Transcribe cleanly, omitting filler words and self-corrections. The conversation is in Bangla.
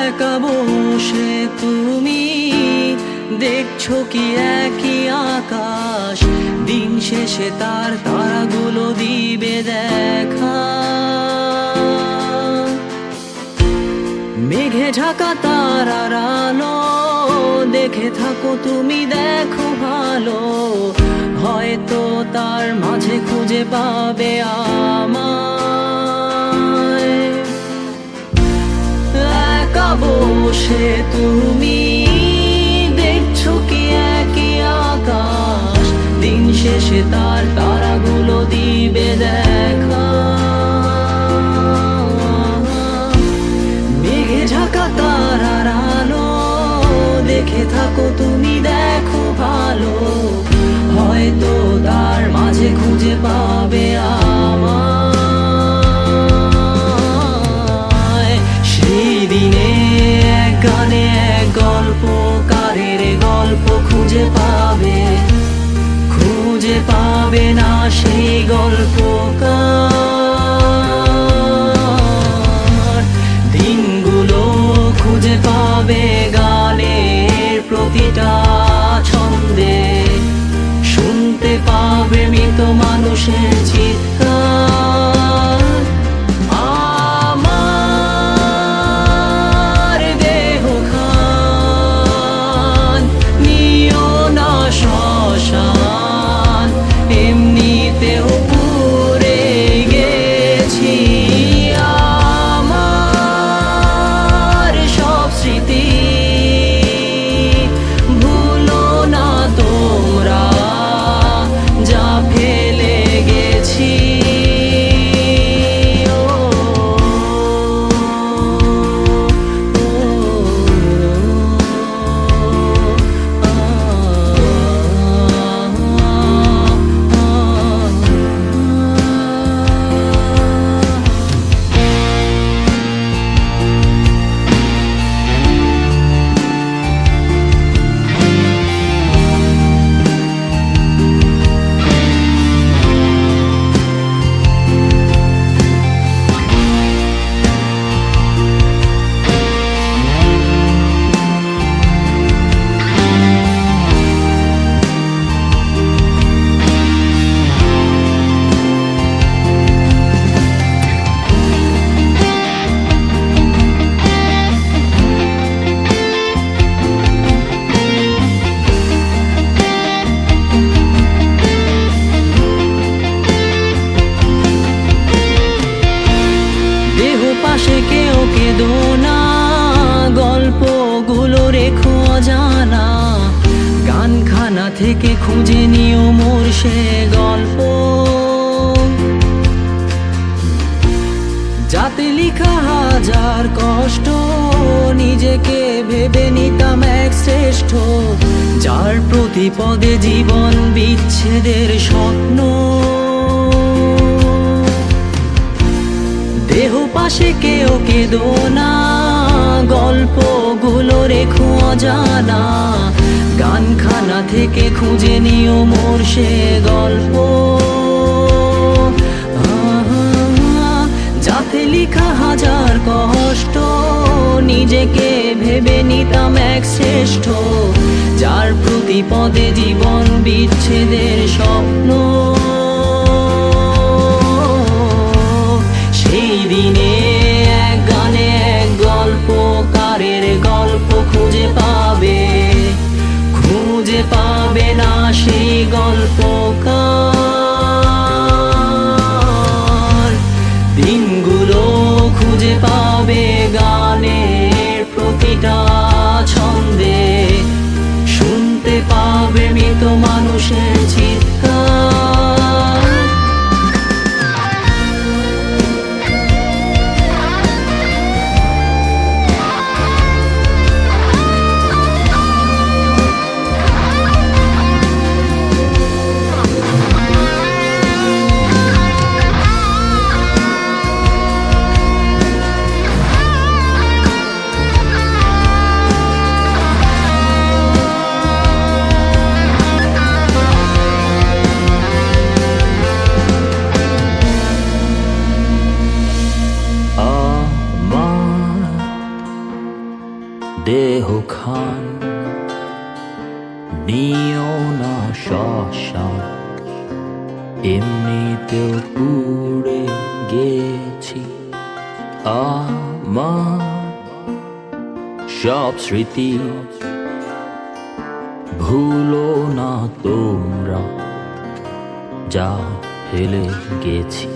একা বসে তুমি দেখছো কি একই আকাশ, দিন শেষে তার তারাগুলো দিবে দেখা। মেঘে ঢাকা তারার আলো দেখে থাকো তুমি, দেখো ভালো, হয়তো তার মাঝে খুঁজে পাবে আমায়। একা বসে তুমি দেখছো কি একই আকাশ, দিন শেষে তার তারাগুলো দিবে দেখা। মেঘে ঢাকা তারার আলো দেখে থাকো তুমি, দেখো ভালো, হয়তো তার মাঝে খুঁজে পাবে আমায়। সেই দিনে এক গানে এক গল্পকারের গল্প খুঁজে পাবে, খুঁজে পাবে না সেই গল্পকার। দিনগুলো খুঁজে পাবে গানের প্রতিটা ছন্দে, শুনতে পাবে মৃত মানুষের চিৎকার। আমার দেহ খান নিও না শ্মশান, এমনিতেও পুড়ে গেছি। আমার সব স্মৃতি ভুলো না তোমরা, যা ফেলে গেছি। পাশে কেউ কেঁদো না, গল্পগুলো রেখো অজানা, গানখানা থেকে খুঁজে নিও মোর সে গল্প, যাতে লিখা হাজার কষ্ট নিজেকে ভেবে নিতাম এক শ্রেষ্ঠ, যার প্রতি পদে জীবন বিচ্ছেদের স্বপ্ন। দেহ পাশে কেউ কেঁদো না, গল্পগুলো রেখো অজানা, গানখানা থেকে খুঁজে নিও মোর সে গল্প, যাতে লিখা হাজার কষ্ট নিজেকে ভেবে নিতাম এক শ্রেষ্ঠ, যার প্রতি পদে জীবন বিচ্ছেদের স্বপ্ন। সেই দিনে এক গানে এক গল্পকারের গল্প খুঁজে পাবে, খুঁজে পাবে না সেই গল্পকার। দিনগুলো খুঁজে পাবে গানের প্রতিটা ছন্দে, শুনতে পাবে মৃত মানুষের চিৎকার। দেহ খান নিও না শ্মশান, এমনিতেও পুড়ে গেছি। আমার সব স্মৃতি ভুলো না তোমরা, যা ফেলে গেছি।